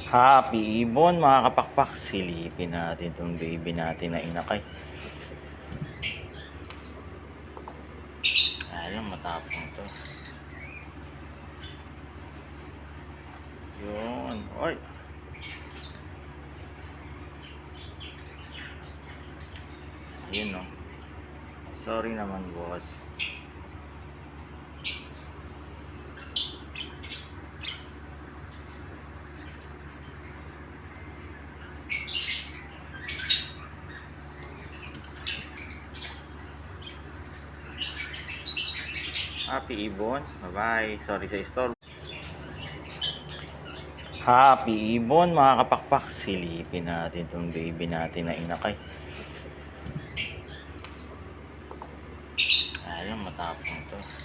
Happy Ibon mga kapakpak, silipin natin itong baby natin na inakay. Alam, matapang to. Yun. Oy. Yun o. Sorry naman boss. Happy Ibon. Bye-bye. Sorry sa store. Happy Ibon mga kapakpak, silipin natin itong baby natin na inakay. Alam, matapang to.